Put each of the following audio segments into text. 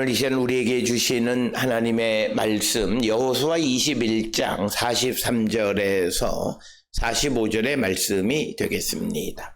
오늘 이 시간 우리에게 주시는 하나님의 말씀 여호수아 21장 43절에서 45절의 말씀이 되겠습니다.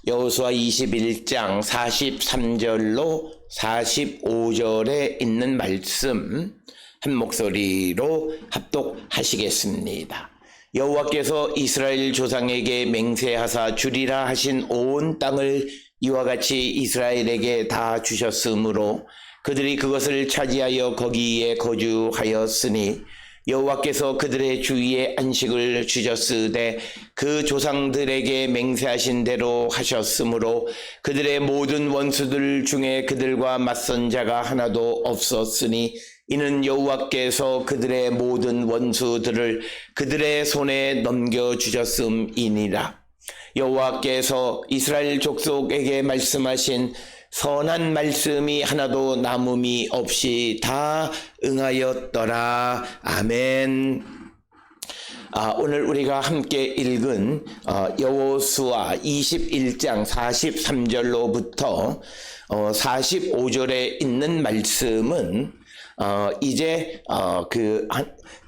여호수아 21장 43절로 45절에 있는 말씀 한 목소리로 합독하시겠습니다. 여호와께서 이스라엘 조상에게 맹세하사 주리라 하신 온 땅을 이와 같이 이스라엘에게 다 주셨으므로 그들이 그것을 차지하여 거기에 거주하였으니 여호와께서 그들의 주위에 안식을 주셨으되 그 조상들에게 맹세하신 대로 하셨으므로 그들의 모든 원수들 중에 그들과 맞선 자가 하나도 없었으니 이는 여호와께서 그들의 모든 원수들을 그들의 손에 넘겨주셨음이니라. 여호와께서 이스라엘 족속에게 말씀하신 선한 말씀이 하나도 남음이 없이 다 응하였더라. 아멘. 오늘 우리가 함께 읽은 여호수아 21장 43절로부터 45절에 있는 말씀은 이제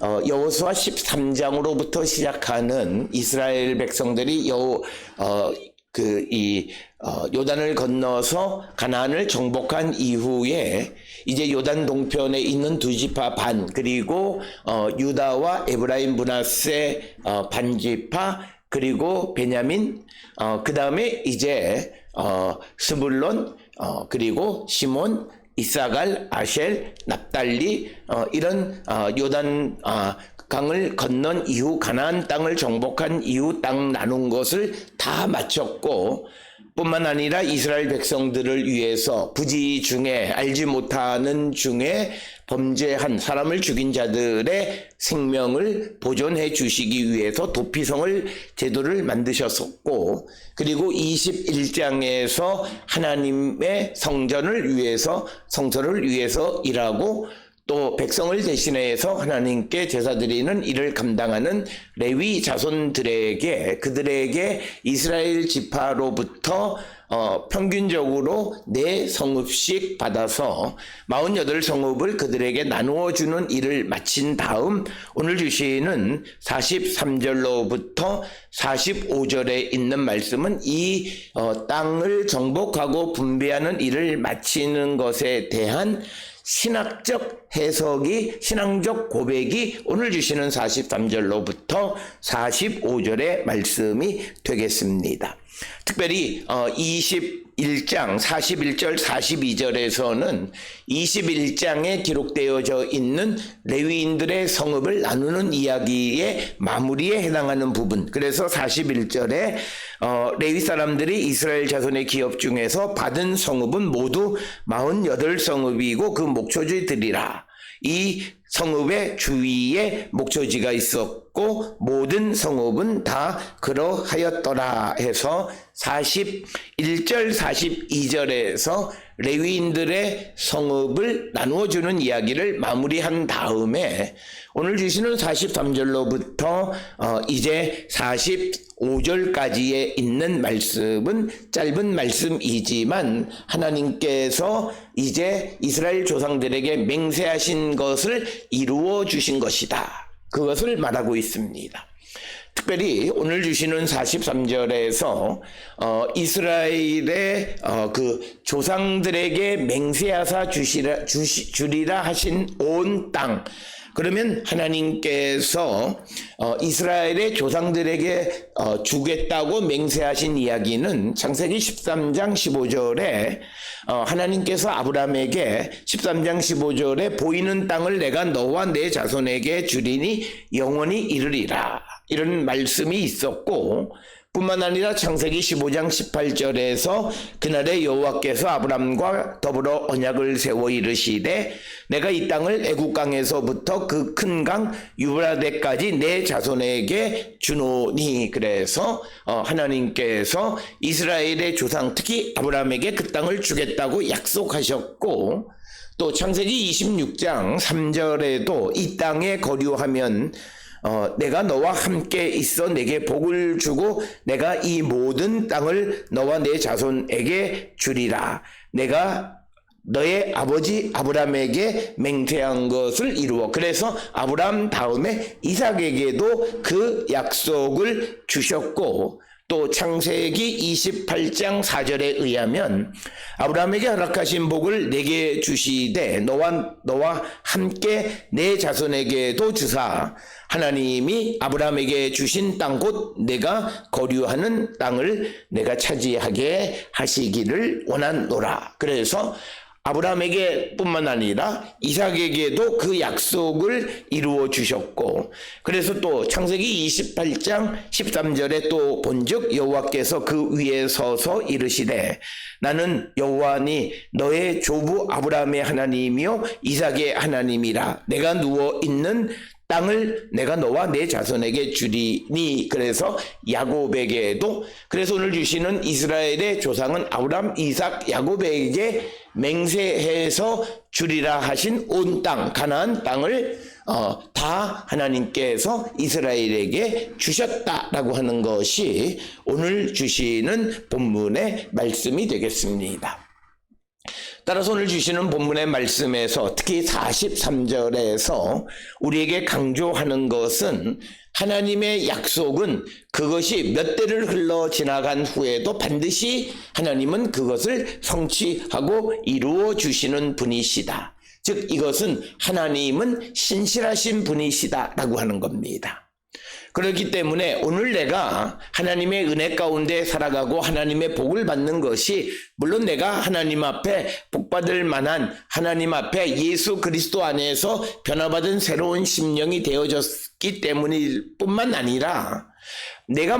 여호수아 13장으로부터 시작하는 이스라엘 백성들이 요단을 건너서 가나안을 정복한 이후에 이제 요단 동편에 있는 두 지파 반, 그리고 유다와 에브라임 므낫세 반지파, 그리고 베냐민, 그 다음에 이제 스불론, 그리고 시몬, 이사갈, 아셀, 납달리, 이런 요단 강을 건넌 이후 가나안 땅을 정복한 이후 땅 나눈 것을 다 마쳤고, 뿐만 아니라 이스라엘 백성들을 위해서 부지 중에 알지 못하는 중에 범죄한 사람을 죽인 자들의 생명을 보존해 주시기 위해서 도피성을 제도를 만드셨었고, 그리고 21장에서 하나님의 성전을 위해서 성소를 위해서 일하고 또 백성을 대신해서 하나님께 제사 드리는 일을 감당하는 레위 자손들에게 그들에게 이스라엘 지파로부터 평균적으로 4성읍씩 받아서 48성읍을 그들에게 나누어 주는 일을 마친 다음 오늘 주시는 43절로부터 45절에 있는 말씀은 이 땅을 정복하고 분배하는 일을 마치는 것에 대한 신학적 해석이, 신앙적 고백이 오늘 주시는 43절로부터 45절의 말씀이 되겠습니다. 특별히 21장 41절 42절에서는 21장에 기록되어져 있는 레위인들의 성읍을 나누는 이야기의 마무리에 해당하는 부분, 그래서 41절에 레위 사람들이 이스라엘 자손의 기업 중에서 받은 성읍은 모두 48성읍이고 그 목초지들이라. 이 성읍의 주위에 목초지가 있었고 모든 성읍은 다 그러하였더라 해서 41절 42절에서 레위인들의 성읍을 나누어주는 이야기를 마무리한 다음에 오늘 주시는 43절로부터 이제 45절까지에 있는 말씀은 짧은 말씀이지만 하나님께서 이제 이스라엘 조상들에게 맹세하신 것을 이루어 주신 것이다, 그것을 말하고 있습니다. 특별히 오늘 주시는 43절에서 이스라엘의 그 조상들에게 맹세하사 주리라 하신 온 땅, 그러면 하나님께서 이스라엘의 조상들에게 주겠다고 맹세하신 이야기는 창세기 13장 15절에 하나님께서 아브라함에게 13장 15절에 보이는 땅을 내가 너와 내 자손에게 주리니 영원히 이르리라, 이런 말씀이 있었고, 뿐만 아니라 창세기 15장 18절에서 그날에 여호와께서 아브람과 더불어 언약을 세워 이르시되 내가 이 땅을 애국강에서부터 그 큰 강 유브라데까지 내 자손에게 주노니, 그래서 하나님께서 이스라엘의 조상 특히 아브람에게 그 땅을 주겠다고 약속하셨고, 또 창세기 26장 3절에도 이 땅에 거류하면 내가 너와 함께 있어 내게 복을 주고 내가 이 모든 땅을 너와 내 자손에게 주리라. 내가 너의 아버지 아브라함에게 맹세한 것을 이루어. 그래서 아브라함 다음에 이삭에게도 그 약속을 주셨고, 또 창세기 28장 4절에 의하면 아브라함에게 허락하신 복을 내게 주시되 너와 함께 내 자손에게도 주사 하나님이 아브라함에게 주신 땅 곧 내가 거류하는 땅을 내가 차지하게 하시기를 원하노라. 그래서 아브라함에게 뿐만 아니라 이삭에게도 그 약속을 이루어 주셨고, 그래서 또 창세기 28장 13절에 또 본즉 여호와께서 그 위에 서서 이르시되 나는 여호와니 너의 조부 아브라함의 하나님이요 이삭의 하나님이라. 내가 누워 있는 땅을 내가 너와 내 자손에게 주리니. 그래서 야곱에게도, 그래서 오늘 주시는 이스라엘의 조상은 아브라함, 이삭, 야곱에게 맹세해서 주리라 하신 온 땅, 가나안 땅을 다 하나님께서 이스라엘에게 주셨다라고 하는 것이 오늘 주시는 본문의 말씀이 되겠습니다. 따라서 오늘 주시는 본문의 말씀에서 특히 43절에서 우리에게 강조하는 것은 하나님의 약속은 그것이 몇 대를 흘러 지나간 후에도 반드시 하나님은 그것을 성취하고 이루어 주시는 분이시다. 즉 이것은 하나님은 신실하신 분이시다라고 하는 겁니다. 그렇기 때문에 오늘 내가 하나님의 은혜 가운데 살아가고 하나님의 복을 받는 것이 물론 내가 하나님 앞에 복받을 만한, 하나님 앞에 예수 그리스도 안에서 변화받은 새로운 심령이 되어졌기 때문일 뿐만 아니라 내가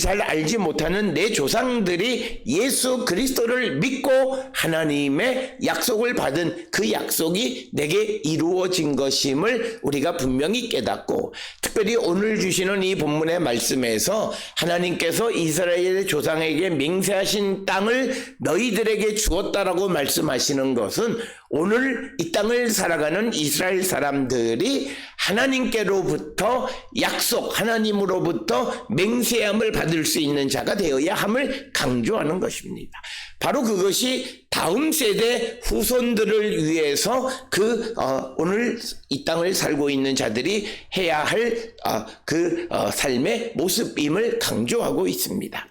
잘 알지 못하는 내 조상들이 예수 그리스도를 믿고 하나님의 약속을 받은 그 약속이 내게 이루어진 것임을 우리가 분명히 깨닫고, 특별히 오늘 주시는 이 본문의 말씀에서 하나님께서 이스라엘의 조상에게 맹세하신 땅을 너희들에게 주었다라고 말씀하시는 것은 오늘 이 땅을 살아가는 이스라엘 사람들이 하나님께로부터 약속, 하나님으로부터 맹세함을 받을 수 있는 자가 되어야 함을 강조하는 것입니다. 바로 그것이 다음 세대 후손들을 위해서 오늘 이 땅을 살고 있는 자들이 해야 할 삶의 모습임을 강조하고 있습니다.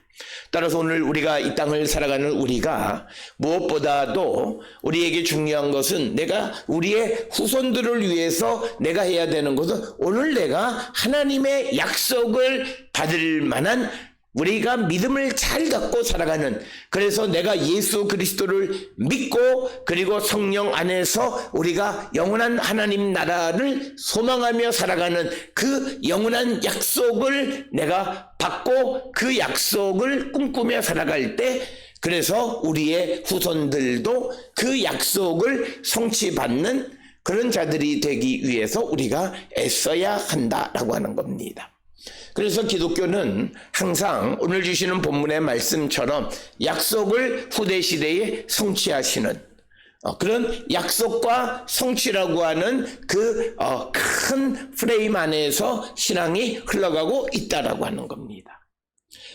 따라서 오늘 우리가 이 땅을 살아가는 우리가 무엇보다도 우리에게 중요한 것은 내가 우리의 후손들을 위해서 내가 해야 되는 것은 오늘 내가 하나님의 약속을 받을 만한 우리가 믿음을 잘 갖고 살아가는, 그래서 내가 예수 그리스도를 믿고 그리고 성령 안에서 우리가 영원한 하나님 나라를 소망하며 살아가는 그 영원한 약속을 내가 받고 그 약속을 꿈꾸며 살아갈 때, 그래서 우리의 후손들도 그 약속을 성취받는 그런 자들이 되기 위해서 우리가 애써야 한다라고 하는 겁니다. 그래서 기독교는 항상 오늘 주시는 본문의 말씀처럼 약속을 후대 시대에 성취하시는 그런 약속과 성취라고 하는 그 큰 프레임 안에서 신앙이 흘러가고 있다라고 하는 겁니다.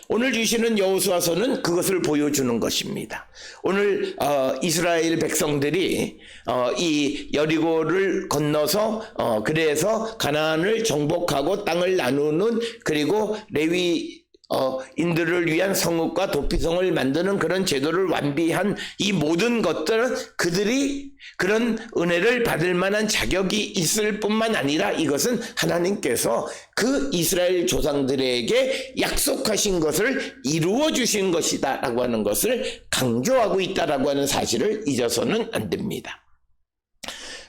오늘 주시는 여호수아서는 그것을 보여주는 것입니다. 오늘 이스라엘 백성들이 이 여리고를 건너서 그래서 가나안을 정복하고 땅을 나누는, 그리고 레위 인들을 위한 성읍과 도피성을 만드는 그런 제도를 완비한 이 모든 것들은 그들이 그런 은혜를 받을 만한 자격이 있을 뿐만 아니라 이것은 하나님께서 그 이스라엘 조상들에게 약속하신 것을 이루어 주신 것이다 라고 하는 것을 강조하고 있다라고 하는 사실을 잊어서는 안 됩니다.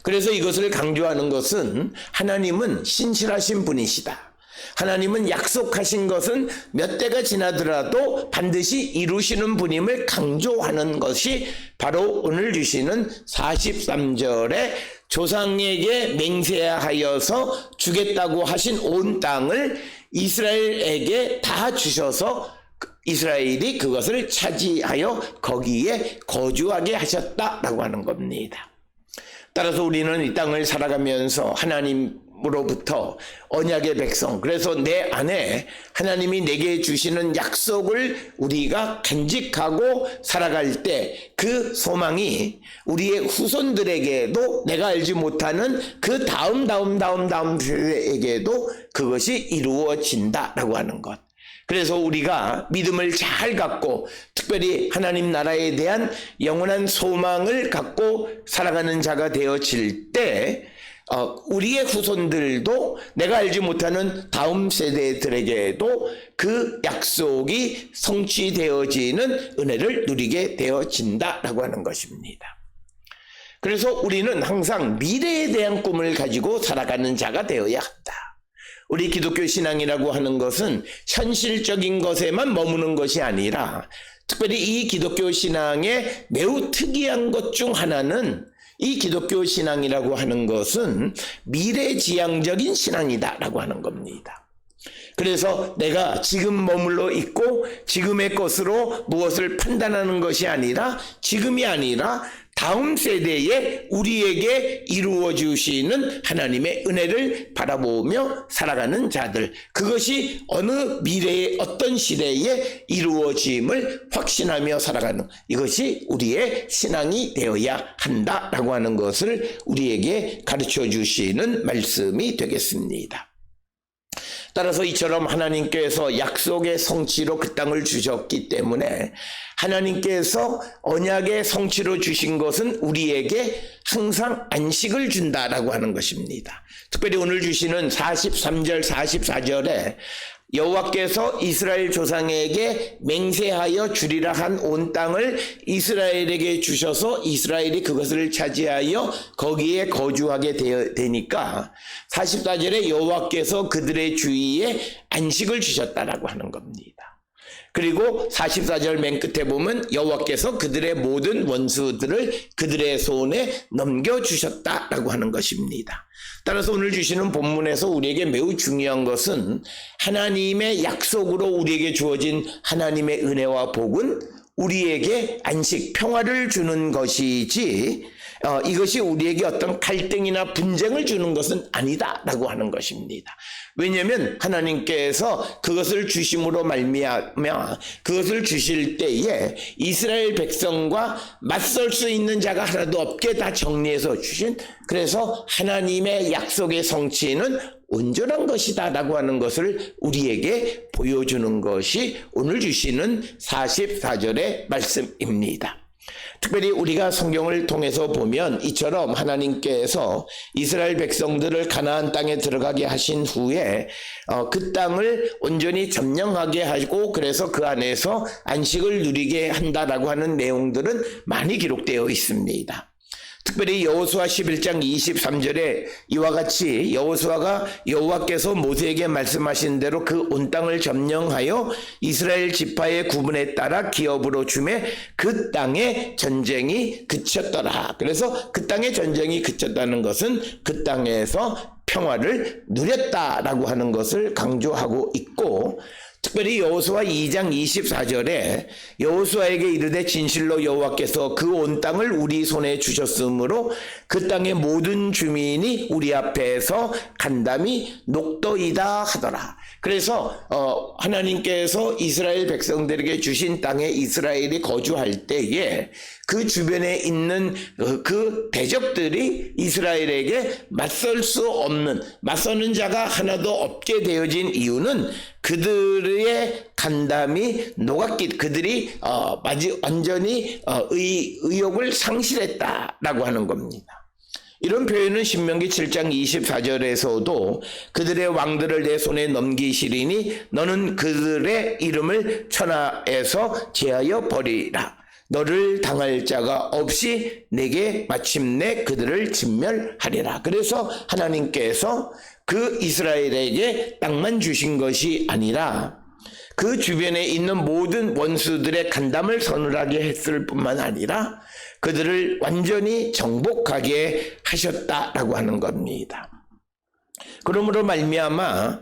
그래서 이것을 강조하는 것은 하나님은 신실하신 분이시다. 하나님은 약속하신 것은 몇 대가 지나더라도 반드시 이루시는 분임을 강조하는 것이 바로 오늘 주시는 43절에 조상에게 맹세하여서 주겠다고 하신 온 땅을 이스라엘에게 다 주셔서 이스라엘이 그것을 차지하여 거기에 거주하게 하셨다라고 하는 겁니다. 따라서 우리는 이 땅을 살아가면서 하나님 로부터 언약의 백성, 그래서 내 안에 하나님이 내게 주시는 약속을 우리가 간직하고 살아갈 때 그 소망이 우리의 후손들에게도, 내가 알지 못하는 그 다음 세대에게도 그것이 이루어진다라고 하는 것. 그래서 우리가 믿음을 잘 갖고 특별히 하나님 나라에 대한 영원한 소망을 갖고 살아가는 자가 되어질 때 우리의 후손들도, 내가 알지 못하는 다음 세대들에게도 그 약속이 성취되어지는 은혜를 누리게 되어진다라고 하는 것입니다. 그래서 우리는 항상 미래에 대한 꿈을 가지고 살아가는 자가 되어야 한다. 우리 기독교 신앙이라고 하는 것은 현실적인 것에만 머무는 것이 아니라, 특별히 이 기독교 신앙의 매우 특이한 것 중 하나는, 이 기독교 신앙이라고 하는 것은 미래지향적인 신앙이다라고 하는 겁니다. 그래서 내가 지금 머물러 있고 지금의 것으로 무엇을 판단하는 것이 아니라, 지금이 아니라 다음 세대에 우리에게 이루어 주시는 하나님의 은혜를 바라보며 살아가는 자들, 그것이 어느 미래의 어떤 시대에 이루어짐을 확신하며 살아가는, 이것이 우리의 신앙이 되어야 한다라고 하는 것을 우리에게 가르쳐 주시는 말씀이 되겠습니다. 따라서 이처럼 하나님께서 약속의 성취로 그 땅을 주셨기 때문에, 하나님께서 언약의 성취로 주신 것은 우리에게 항상 안식을 준다라고 하는 것입니다. 특별히 오늘 주시는 43절 44절에 여호와께서 이스라엘 조상에게 맹세하여 주리라 한 온 땅을 이스라엘에게 주셔서 이스라엘이 그것을 차지하여 거기에 거주하게 되니까 44절에 여호와께서 그들의 주위에 안식을 주셨다라고 하는 겁니다. 그리고 44절 맨 끝에 보면 여호와께서 그들의 모든 원수들을 그들의 손에 넘겨주셨다라고 하는 것입니다. 따라서 오늘 주시는 본문에서 우리에게 매우 중요한 것은, 하나님의 약속으로 우리에게 주어진 하나님의 은혜와 복은 우리에게 안식, 평화를 주는 것이지 이것이 우리에게 어떤 갈등이나 분쟁을 주는 것은 아니다라고 하는 것입니다. 왜냐하면 하나님께서 그것을 주심으로 말미암아 그것을 주실 때에 이스라엘 백성과 맞설 수 있는 자가 하나도 없게 다 정리해서 주신, 그래서 하나님의 약속의 성취는 온전한 것이다 라고 하는 것을 우리에게 보여주는 것이 오늘 주시는 44절의 말씀입니다. 특별히 우리가 성경을 통해서 보면 이처럼 하나님께서 이스라엘 백성들을 가나안 땅에 들어가게 하신 후에 그 땅을 온전히 점령하게 하고, 그래서 그 안에서 안식을 누리게 한다라고 하는 내용들은 많이 기록되어 있습니다. 특별히 여호수아 11장 23절에 이와 같이 여호와께서 모세에게 말씀하신 대로 그 온 땅을 점령하여 이스라엘 지파의 구분에 따라 기업으로 주매 그 땅의 전쟁이 그쳤더라. 그래서 그 땅의 전쟁이 그쳤다는 것은 그 땅에서 평화를 누렸다라고 하는 것을 강조하고 있고, 특별히 여호수아 2장 24절에 여호수아에게 이르되 진실로 여호와께서 그 온 땅을 우리 손에 주셨으므로 그 땅의 모든 주민이 우리 앞에서 간담이 녹더이다 하더라. 그래서 하나님께서 이스라엘 백성들에게 주신 땅에 이스라엘이 거주할 때에 그 주변에 있는 그 대적들이 이스라엘에게 맞설 수 없는, 맞서는 자가 하나도 없게 되어진 이유는 그들의 간담이 녹았기, 그들이 완전히 의욕을 상실했다라고 하는 겁니다. 이런 표현은 신명기 7장 24절에서도 그들의 왕들을 내 손에 넘기시리니 너는 그들의 이름을 천하에서 제하여 버리라. 너를 당할 자가 없이 내게 마침내 그들을 진멸하리라. 그래서 하나님께서 그 이스라엘에게 땅만 주신 것이 아니라 그 주변에 있는 모든 원수들의 간담을 서늘하게 했을 뿐만 아니라 그들을 완전히 정복하게 하셨다라고 하는 겁니다. 그러므로 말미암아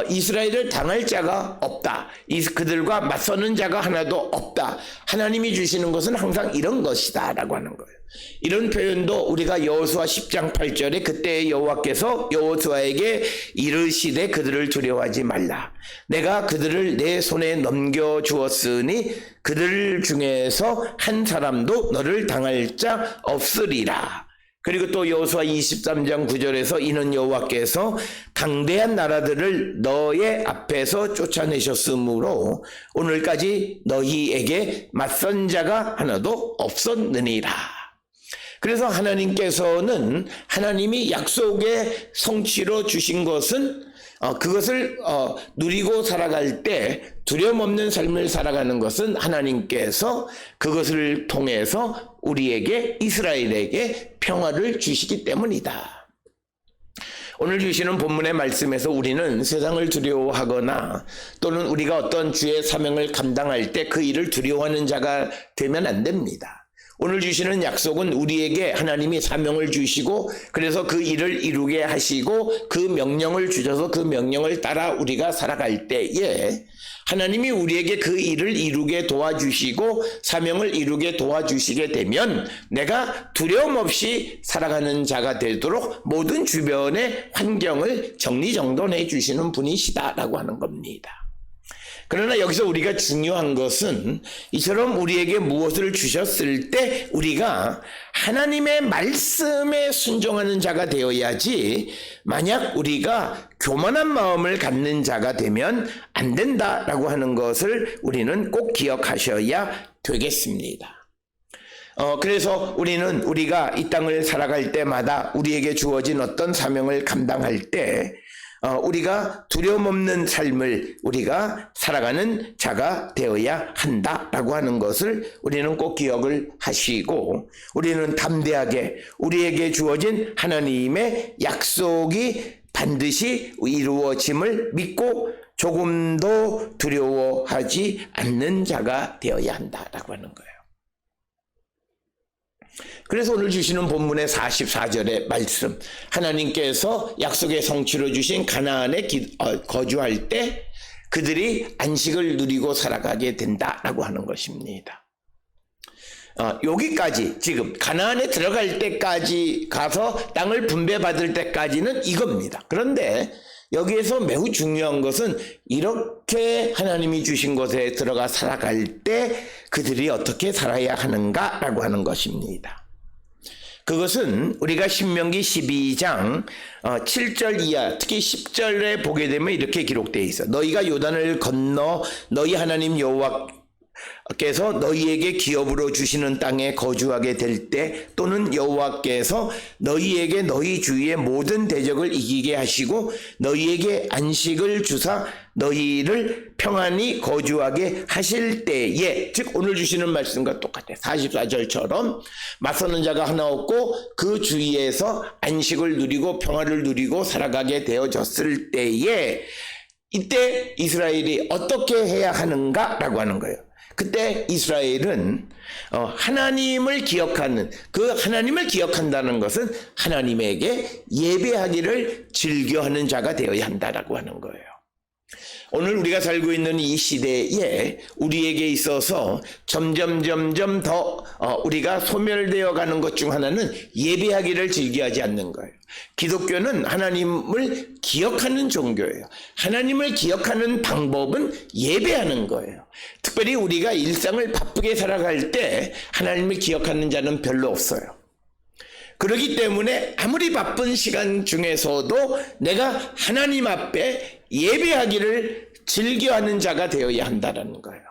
이스라엘을 당할 자가 없다. 그들과 맞서는 자가 하나도 없다. 하나님이 주시는 것은 항상 이런 것이다 라고 하는 거예요. 이런 표현도 우리가 여호수아 10장 8절에 그때 여호와께서 여호수아에게 이르시되 그들을 두려워하지 말라. 내가 그들을 내 손에 넘겨주었으니 그들 중에서 한 사람도 너를 당할 자 없으리라. 그리고 또 여호수아 23장 9절에서 이는 여호와께서 강대한 나라들을 너의 앞에서 쫓아내셨으므로 오늘까지 너희에게 맞선 자가 하나도 없었느니라. 그래서 하나님께서는 하나님이 약속의 성취로 주신 것은 그것을 누리고 살아갈 때 두려움 없는 삶을 살아가는 것은 하나님께서 그것을 통해서 우리에게 이스라엘에게 평화를 주시기 때문이다. 오늘 주시는 본문의 말씀에서 우리는 세상을 두려워하거나 또는 우리가 어떤 주의 사명을 감당할 때 그 일을 두려워하는 자가 되면 안 됩니다. 오늘 주시는 약속은 우리에게 하나님이 사명을 주시고 그래서 그 일을 이루게 하시고 그 명령을 주셔서 그 명령을 따라 우리가 살아갈 때에 하나님이 우리에게 그 일을 이루게 도와주시고 사명을 이루게 도와주시게 되면 내가 두려움 없이 살아가는 자가 되도록 모든 주변의 환경을 정리정돈해 주시는 분이시다라고 하는 겁니다. 그러나 여기서 우리가 중요한 것은 이처럼 우리에게 무엇을 주셨을 때 우리가 하나님의 말씀에 순종하는 자가 되어야지 만약 우리가 교만한 마음을 갖는 자가 되면 안 된다라고 하는 것을 우리는 꼭 기억하셔야 되겠습니다. 그래서 우리가 이 땅을 살아갈 때마다 우리에게 주어진 어떤 사명을 감당할 때 우리가 두려움 없는 삶을 우리가 살아가는 자가 되어야 한다라고 하는 것을 우리는 꼭 기억을 하시고 우리는 담대하게 우리에게 주어진 하나님의 약속이 반드시 이루어짐을 믿고 조금도 두려워하지 않는 자가 되어야 한다라고 하는 거예요. 그래서 오늘 주시는 본문의 44절의 말씀, 하나님께서 약속의 성취로 주신 가나안에 거주할 때 그들이 안식을 누리고 살아가게 된다라고 하는 것입니다. 여기까지 지금 가나안에 들어갈 때까지 가서 땅을 분배받을 때까지는 이겁니다. 그런데 여기에서 매우 중요한 것은 이렇게 하나님이 주신 곳에 들어가 살아갈 때 그들이 어떻게 살아야 하는가라고 하는 것입니다. 그것은 우리가 신명기 12장 7절 이하 특히 10절에 보게 되면 이렇게 기록되어 있어. 너희가 요단을 건너 너희 하나님 여호와께서 너희에게 기업으로 주시는 땅에 거주하게 될 때 또는 여호와께서 너희에게 너희 주위의 모든 대적을 이기게 하시고 너희에게 안식을 주사 너희를 평안히 거주하게 하실 때에, 즉 오늘 주시는 말씀과 똑같아요. 44절처럼 맞서는 자가 하나 없고 그 주위에서 안식을 누리고 평화를 누리고 살아가게 되어졌을 때에 이때 이스라엘이 어떻게 해야 하는가라고 하는 거예요. 그때 이스라엘은 하나님을 기억하는, 그 하나님을 기억한다는 것은 하나님에게 예배하기를 즐겨하는 자가 되어야 한다라고 하는 거예요. 오늘 우리가 살고 있는 이 시대에 우리에게 있어서 점점 더 우리가 소멸되어 가는 것 중 하나는 예배하기를 즐겨하지 않는 거예요. 기독교는 하나님을 기억하는 종교예요. 하나님을 기억하는 방법은 예배하는 거예요. 특별히 우리가 일상을 바쁘게 살아갈 때 하나님을 기억하는 자는 별로 없어요. 그렇기 때문에 아무리 바쁜 시간 중에서도 내가 하나님 앞에 예배하기를 즐겨하는 자가 되어야 한다는 거예요.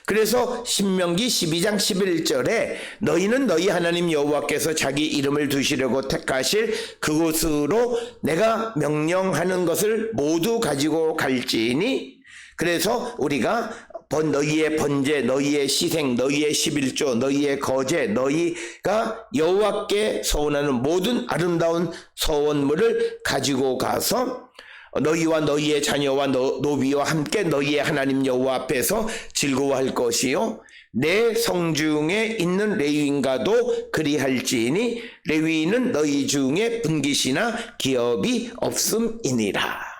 그래서 신명기 12장 11절에 너희는 너희 하나님 여호와께서 자기 이름을 두시려고 택하실 그곳으로 내가 명령하는 것을 모두 가지고 갈지니, 그래서 우리가 너희의 번제, 너희의 시생, 너희의 11조, 너희의 거제, 너희가 여호와께 서원하는 모든 아름다운 서원물을 가지고 가서 너희와 너희의 자녀와 노비와 함께 너희의 하나님 여호와 앞에서 즐거워할 것이요 내 성중에 있는 레위인과도 그리할지니 레위인은 너희 중에 분깃이나 기업이 없음이니라.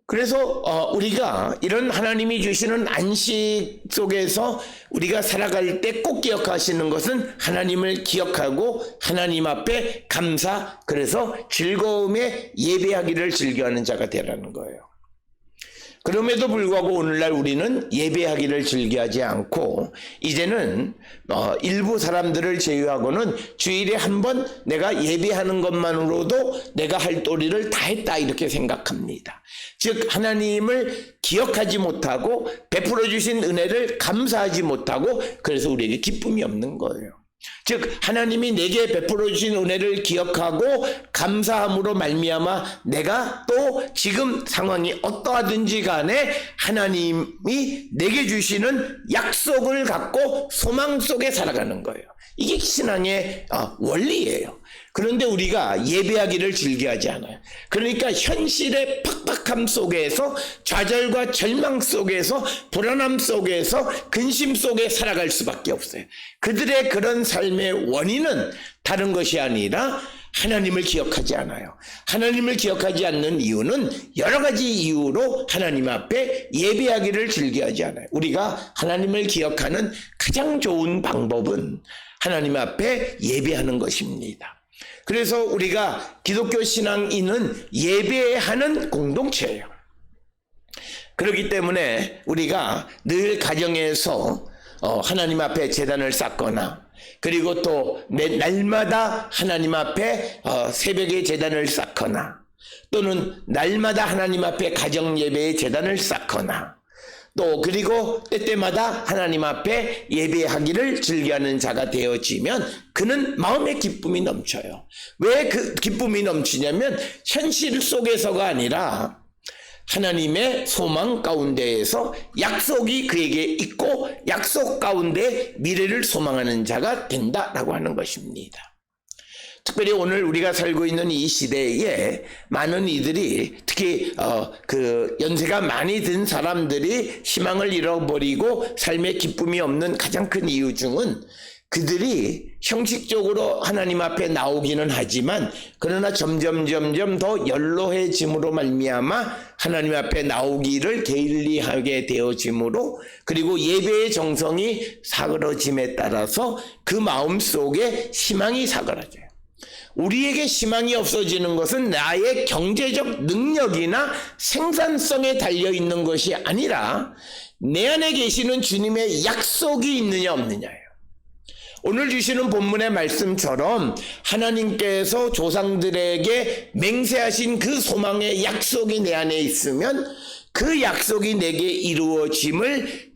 그래서 우리가 이런 하나님이 주시는 안식 속에서 우리가 살아갈 때 꼭 기억하시는 것은 하나님을 기억하고 하나님 앞에 감사, 그래서 즐거움에 예배하기를 즐겨하는 자가 되라는 거예요. 그럼에도 불구하고 오늘날 우리는 예배하기를 즐겨하지 않고 이제는 일부 사람들을 제외하고는 주일에 한 번 내가 예배하는 것만으로도 내가 할 도리를 다 했다 이렇게 생각합니다. 즉 하나님을 기억하지 못하고 베풀어 주신 은혜를 감사하지 못하고 그래서 우리에게 기쁨이 없는 거예요. 즉 하나님이 내게 베풀어 주신 은혜를 기억하고 감사함으로 말미암아 내가 또 지금 상황이 어떠하든지 간에 하나님이 내게 주시는 약속을 갖고 소망 속에 살아가는 거예요. 이게 신앙의 원리예요. 그런데 우리가 예배하기를 즐겨하지 않아요. 그러니까 현실의 팍팍함 속에서 좌절과 절망 속에서 불안함 속에서 근심 속에 살아갈 수밖에 없어요. 그들의 그런 삶의 원인은 다른 것이 아니라 하나님을 기억하지 않아요. 하나님을 기억하지 않는 이유는 여러 가지 이유로 하나님 앞에 예배하기를 즐겨하지 않아요. 우리가 하나님을 기억하는 가장 좋은 방법은 하나님 앞에 예배하는 것입니다. 그래서 우리가 기독교 신앙인은 예배하는 공동체예요. 그렇기 때문에 우리가 늘 가정에서 하나님 앞에 제단을 쌓거나 그리고 또 날마다 하나님 앞에 새벽에 제단을 쌓거나 또는 날마다 하나님 앞에 가정 예배의 제단을 쌓거나 또 그리고 때때마다 하나님 앞에 예배하기를 즐겨하는 자가 되어지면 그는 마음의 기쁨이 넘쳐요. 왜 그 기쁨이 넘치냐면 현실 속에서가 아니라 하나님의 소망 가운데에서 약속이 그에게 있고 약속 가운데 미래를 소망하는 자가 된다라고 하는 것입니다. 특별히 오늘 우리가 살고 있는 이 시대에 많은 이들이 특히 그 연세가 많이 든 사람들이 희망을 잃어버리고 삶에 기쁨이 없는 가장 큰 이유 중은 그들이 형식적으로 하나님 앞에 나오기는 하지만 그러나 점점 더 연로해짐으로 말미암아 하나님 앞에 나오기를 게을리하게 되어짐으로 그리고 예배의 정성이 사그러짐에 따라서 그 마음 속에 희망이 사그라져요. 우리에게 희망이 없어지는 것은 나의 경제적 능력이나 생산성에 달려있는 것이 아니라 내 안에 계시는 주님의 약속이 있느냐 없느냐예요. 오늘 주시는 본문의 말씀처럼 하나님께서 조상들에게 맹세하신 그 소망의 약속이 내 안에 있으면 그 약속이 내게 이루어짐을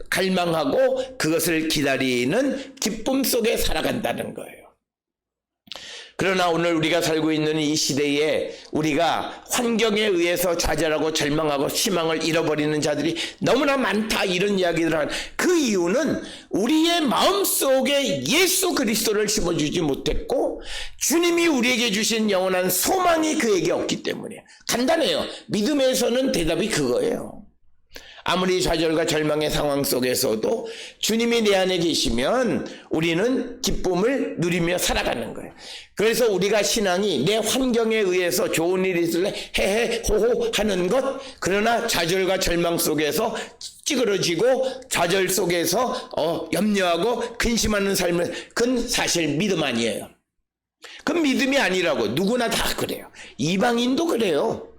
갈망하고 그것을 기다리는 기쁨 속에 살아간다는 거예요. 그러나 오늘 우리가 살고 있는 이 시대에 우리가 환경에 의해서 좌절하고 절망하고 희망을 잃어버리는 자들이 너무나 많다 이런 이야기를 하는 그 이유는 우리의 마음속에 예수 그리스도를 심어주지 못했고 주님이 우리에게 주신 영원한 소망이 그에게 없기 때문이에요. 간단해요. 믿음에서는 대답이 그거예요. 아무리 좌절과 절망의 상황 속에서도 주님이 내 안에 계시면 우리는 기쁨을 누리며 살아가는 거예요. 그래서 우리가 신앙이 내 환경에 의해서 좋은 일이 있을래 헤헤 호호 하는 것, 그러나 좌절과 절망 속에서 찌그러지고 좌절 속에서 염려하고 근심하는 삶은 그건 사실 믿음 아니에요. 그건 믿음이 아니라고. 누구나 다 그래요. 이방인도 그래요.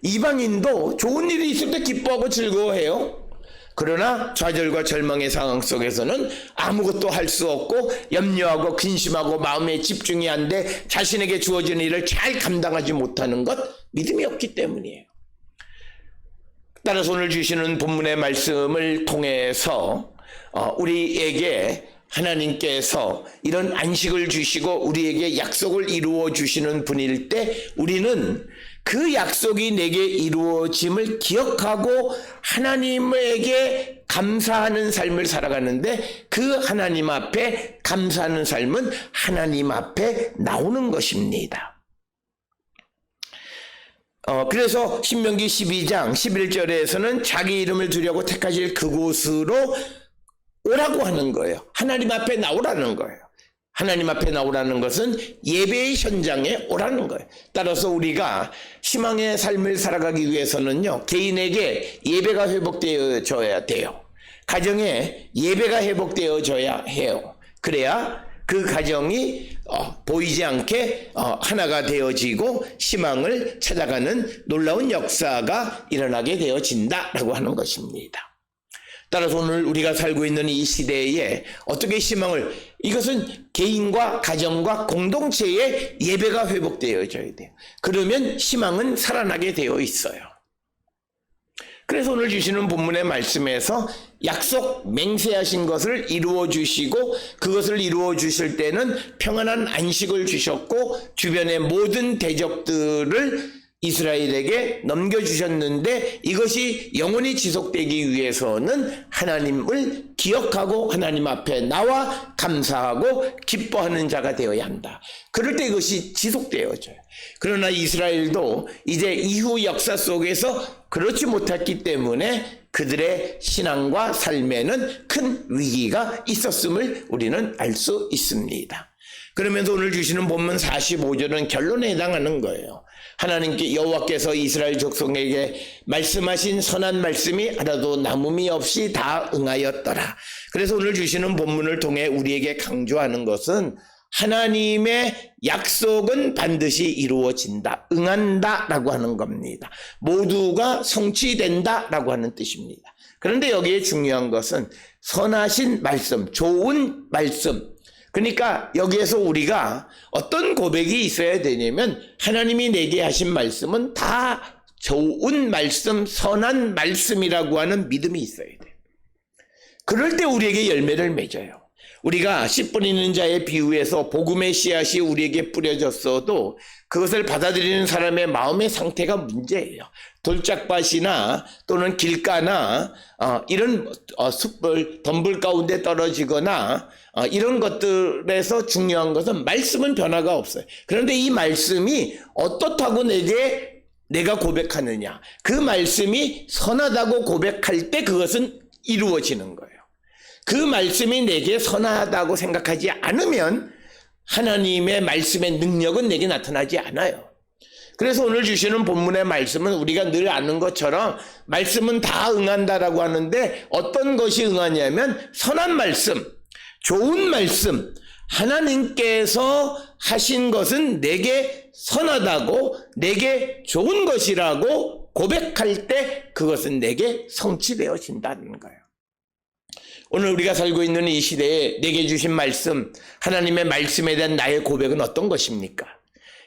이방인도 좋은 일이 있을 때 기뻐하고 즐거워해요. 그러나 좌절과 절망의 상황 속에서는 아무것도 할 수 없고 염려하고 근심하고 마음에 집중이 안 돼 자신에게 주어진 일을 잘 감당하지 못하는 것, 믿음이 없기 때문이에요. 따라서 오늘 주시는 본문의 말씀을 통해서 우리에게 하나님께서 이런 안식을 주시고 우리에게 약속을 이루어 주시는 분일 때 우리는 그 약속이 내게 이루어짐을 기억하고 하나님에게 감사하는 삶을 살아가는데 그 하나님 앞에 감사하는 삶은 하나님 앞에 나오는 것입니다. 그래서 신명기 12장 11절에서는 자기 이름을 두려고 택하실 그곳으로 오라고 하는 거예요. 하나님 앞에 나오라는 거예요. 하나님 앞에 나오라는 것은 예배의 현장에 오라는 거예요. 따라서 우리가 희망의 삶을 살아가기 위해서는요, 개인에게 예배가 회복되어져야 돼요. 가정에 예배가 회복되어져야 해요. 그래야 그 가정이 보이지 않게 하나가 되어지고 희망을 찾아가는 놀라운 역사가 일어나게 되어진다라고 하는 것입니다. 따라서 오늘 우리가 살고 있는 이 시대에 어떻게 희망을, 이것은 개인과 가정과 공동체의 예배가 회복되어져야 돼요. 그러면 희망은 살아나게 되어 있어요. 그래서 오늘 주시는 본문의 말씀에서 약속 맹세하신 것을 이루어 주시고, 그것을 이루어 주실 때는 평안한 안식을 주셨고 주변의 모든 대적들을 이스라엘에게 넘겨주셨는데, 이것이 영원히 지속되기 위해서는 하나님을 기억하고 하나님 앞에 나와 감사하고 기뻐하는 자가 되어야 한다. 그럴 때 이것이 지속되어져요. 그러나 이스라엘도 이제 이후 역사 속에서 그렇지 못했기 때문에 그들의 신앙과 삶에는 큰 위기가 있었음을 우리는 알 수 있습니다. 그러면서 오늘 주시는 본문 45절은 결론에 해당하는 거예요. 하나님께, 여호와께서 이스라엘 족속에게 말씀하신 선한 말씀이 하나도 남음이 없이 다 응하였더라. 그래서 오늘 주시는 본문을 통해 우리에게 강조하는 것은 하나님의 약속은 반드시 이루어진다, 응한다라고 하는 겁니다. 모두가 성취된다라고 하는 뜻입니다. 그런데 여기에 중요한 것은 선하신 말씀, 좋은 말씀. 그러니까 여기에서 우리가 어떤 고백이 있어야 되냐면, 하나님이 내게 하신 말씀은 다 좋은 말씀, 선한 말씀이라고 하는 믿음이 있어야 돼요. 그럴 때 우리에게 열매를 맺어요. 우리가 씨 뿌리는 자의 비유에서 복음의 씨앗이 우리에게 뿌려졌어도 그것을 받아들이는 사람의 마음의 상태가 문제예요. 돌짝밭이나 또는 길가나 이런 숯불, 덤불 가운데 떨어지거나 이런 것들에서 중요한 것은 말씀은 변화가 없어요. 그런데 이 말씀이 어떻다고 내가 고백하느냐, 그 말씀이 선하다고 고백할 때 그것은 이루어지는 거예요. 그 말씀이 내게 선하다고 생각하지 않으면 하나님의 말씀의 능력은 내게 나타나지 않아요. 그래서 오늘 주시는 본문의 말씀은 우리가 늘 아는 것처럼 말씀은 다 응한다라고 하는데, 어떤 것이 응하냐면 선한 말씀, 좋은 말씀, 하나님께서 하신 것은 내게 선하다고, 내게 좋은 것이라고 고백할 때 그것은 내게 성취되어진다는 거예요. 오늘 우리가 살고 있는 이 시대에 내게 주신 말씀, 하나님의 말씀에 대한 나의 고백은 어떤 것입니까?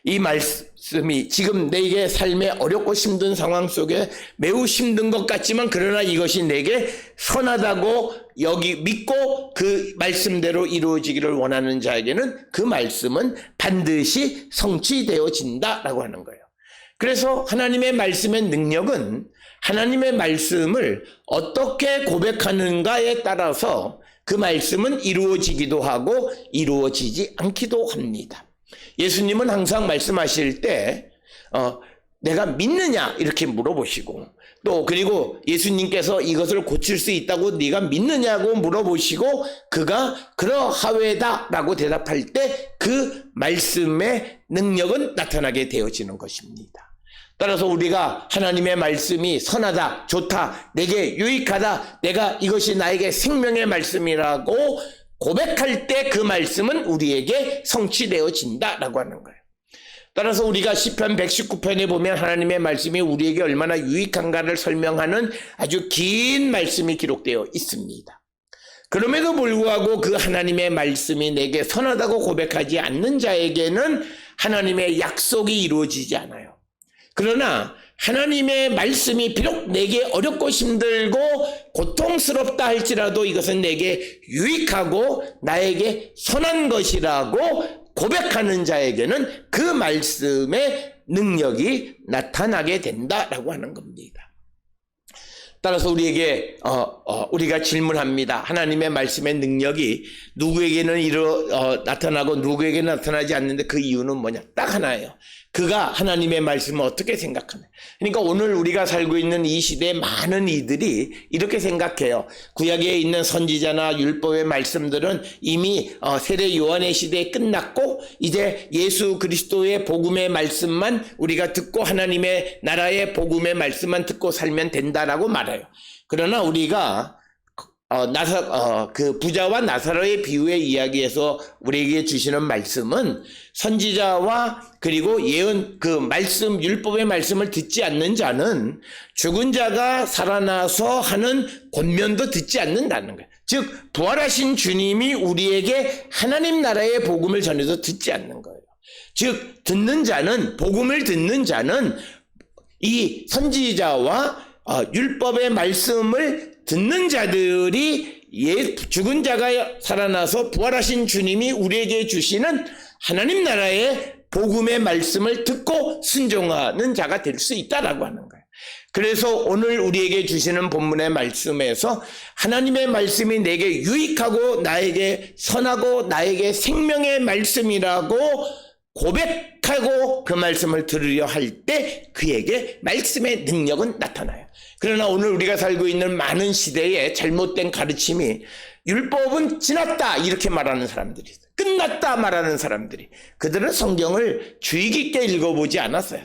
이 말씀이 지금 내게 삶의 어렵고 힘든 상황 속에 매우 힘든 것 같지만, 그러나 이것이 내게 선하다고 믿고 그 말씀대로 이루어지기를 원하는 자에게는 그 말씀은 반드시 성취되어진다라고 하는 거예요. 그래서 하나님의 말씀의 능력은 하나님의 말씀을 어떻게 고백하는가에 따라서 그 말씀은 이루어지기도 하고 이루어지지 않기도 합니다. 예수님은 항상 말씀하실 때 내가 믿느냐 이렇게 물어보시고, 또 그리고 예수님께서 이것을 고칠 수 있다고 네가 믿느냐고 물어보시고, 그가 그러하외다 라고 대답할 때 그 말씀의 능력은 나타나게 되어지는 것입니다. 따라서 우리가 하나님의 말씀이 선하다, 좋다, 내게 유익하다, 내가 이것이 나에게 생명의 말씀이라고 고백할 때 그 말씀은 우리에게 성취되어진다라고 하는 거예요. 따라서 우리가 시편 119편에 보면 하나님의 말씀이 우리에게 얼마나 유익한가를 설명하는 아주 긴 말씀이 기록되어 있습니다. 그럼에도 불구하고 그 하나님의 말씀이 내게 선하다고 고백하지 않는 자에게는 하나님의 약속이 이루어지지 않아요. 그러나 하나님의 말씀이 비록 내게 어렵고 힘들고 고통스럽다 할지라도 이것은 내게 유익하고 나에게 선한 것이라고 고백하는 자에게는 그 말씀의 능력이 나타나게 된다라고 하는 겁니다. 따라서 우리에게 우리가 질문합니다. 하나님의 말씀의 능력이 누구에게는 나타나고 누구에게는 나타나지 않는데 그 이유는 뭐냐? 딱 하나예요. 그가 하나님의 말씀을 어떻게 생각하냐. 그러니까 오늘 우리가 살고 있는 이 시대에 많은 이들이 이렇게 생각해요. 구약에 있는 선지자나 율법의 말씀들은 이미 세례 요한의 시대에 끝났고 이제 예수 그리스도의 복음의 말씀만 우리가 듣고 하나님의 나라의 복음의 말씀만 듣고 살면 된다라고 말해요. 그러나 우리가 그 부자와 나사로의 비유의 이야기에서 우리에게 주시는 말씀은 선지자와 그리고 예언 그 말씀 율법의 말씀을 듣지 않는 자는 죽은 자가 살아나서 하는 권면도 듣지 않는다는 거예요. 즉 부활하신 주님이 우리에게 하나님 나라의 복음을 전해서 듣지 않는 거예요. 즉 듣는 자는 복음을 듣는 자는 이 선지자와 율법의 말씀을 듣는 자들이 죽은 자가 살아나서 부활하신 주님이 우리에게 주시는 하나님 나라의 복음의 말씀을 듣고 순종하는 자가 될 수 있다라고 하는 거예요. 그래서 오늘 우리에게 주시는 본문의 말씀에서 하나님의 말씀이 내게 유익하고 나에게 선하고 나에게 생명의 말씀이라고 고백하고 그 말씀을 들으려 할 때 그에게 말씀의 능력은 나타나요. 그러나 오늘 우리가 살고 있는 많은 시대에 잘못된 가르침이 율법은 지났다 이렇게 말하는 사람들이 있어요. 끝났다 말하는 사람들이, 그들은 성경을 주의 깊게 읽어보지 않았어요.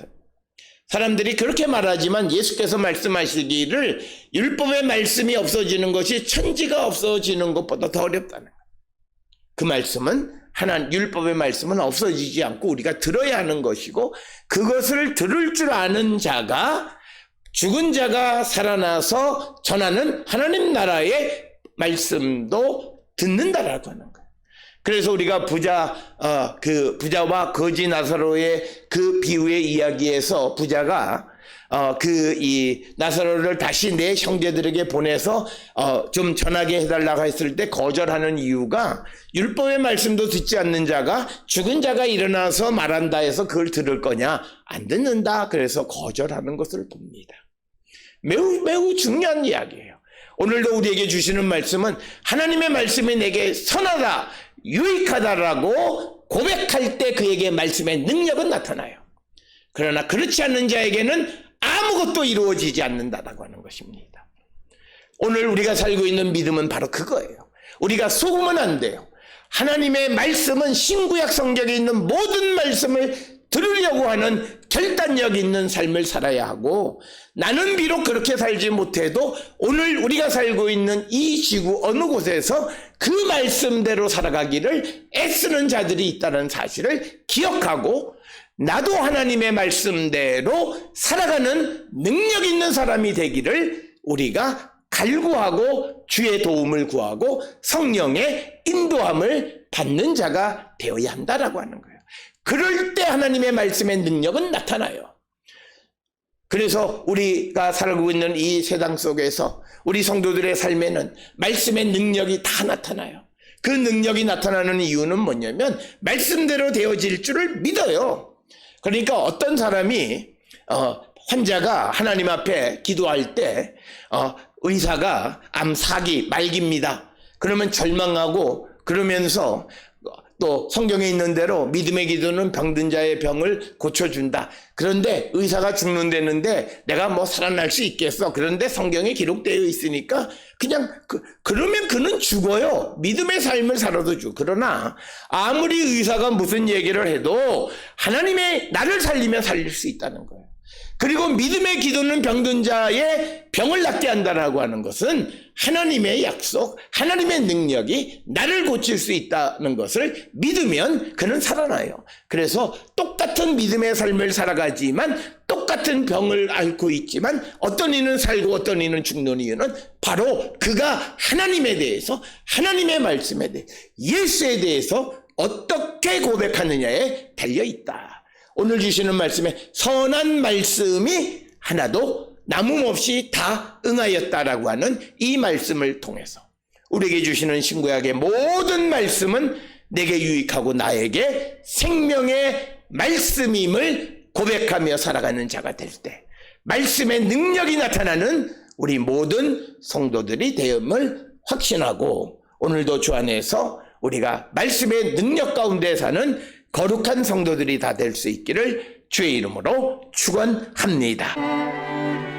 사람들이 그렇게 말하지만 예수께서 말씀하시기를 율법의 말씀이 없어지는 것이 천지가 없어지는 것보다 더 어렵다는 거예요. 그 말씀은 율법의 말씀은 없어지지 않고 우리가 들어야 하는 것이고, 그것을 들을 줄 아는 자가 죽은 자가 살아나서 전하는 하나님 나라의 말씀도 듣는다라고 하는 거예요. 그래서 우리가 그 부자와 거지 나사로의 그 비유의 이야기에서 부자가 이 나사로를 다시 내 형제들에게 보내서 좀 전하게 해달라고 했을 때 거절하는 이유가 율법의 말씀도 듣지 않는 자가 죽은 자가 일어나서 말한다 해서 그걸 들을 거냐? 안 듣는다. 그래서 거절하는 것을 봅니다. 매우 매우 중요한 이야기예요. 오늘도 우리에게 주시는 말씀은 하나님의 말씀이 내게 선하다, 유익하다라고 고백할 때 그에게 말씀의 능력은 나타나요. 그러나 그렇지 않는 자에게는 아무것도 이루어지지 않는다라고 하는 것입니다. 오늘 우리가 살고 있는 믿음은 바로 그거예요. 우리가 속으면 안 돼요. 하나님의 말씀은 신구약 성경에 있는 모든 말씀을 들으려고 하는 결단력 있는 삶을 살아야 하고, 나는 비록 그렇게 살지 못해도 오늘 우리가 살고 있는 이 지구 어느 곳에서 그 말씀대로 살아가기를 애쓰는 자들이 있다는 사실을 기억하고, 나도 하나님의 말씀대로 살아가는 능력 있는 사람이 되기를 우리가 갈구하고 주의 도움을 구하고 성령의 인도함을 받는 자가 되어야 한다라고 하는 거예요. 그럴 때 하나님의 말씀의 능력은 나타나요. 그래서 우리가 살고 있는 이 세상 속에서 우리 성도들의 삶에는 말씀의 능력이 다 나타나요. 그 능력이 나타나는 이유는 뭐냐면 말씀대로 되어질 줄을 믿어요. 그러니까 어떤 사람이 환자가 하나님 앞에 기도할 때 의사가 암 4기 말기입니다. 그러면 절망하고, 그러면서 또 성경에 있는 대로 믿음의 기도는 병든 자의 병을 고쳐준다. 그런데 의사가 죽는다는데 내가 뭐 살아날 수 있겠어. 그런데 성경에 기록되어 있으니까 그냥 그러면 그는 죽어요. 믿음의 삶을 살아도 죽어. 그러나 아무리 의사가 무슨 얘기를 해도 하나님의 나를 살리면 살릴 수 있다는 거예요. 그리고 믿음의 기도는 병든 자의 병을 낫게 한다라고 하는 것은 하나님의 약속, 하나님의 능력이 나를 고칠 수 있다는 것을 믿으면 그는 살아나요. 그래서 똑같은 믿음의 삶을 살아가지만 똑같은 병을 앓고 있지만 어떤 이는 살고 어떤 이는 죽는 이유는 바로 그가 하나님에 대해서, 하나님의 말씀에 대해, 예수에 대해서 어떻게 고백하느냐에 달려있다. 오늘 주시는 말씀에 선한 말씀이 하나도 남음없이 다 응하였다라고 하는 이 말씀을 통해서 우리에게 주시는 신구약의 모든 말씀은 내게 유익하고 나에게 생명의 말씀임을 고백하며 살아가는 자가 될 때 말씀의 능력이 나타나는 우리 모든 성도들이 되음을 확신하고, 오늘도 주 안에서 우리가 말씀의 능력 가운데 사는 거룩한 성도들이 다 될 수 있기를 주의 이름으로 축원합니다.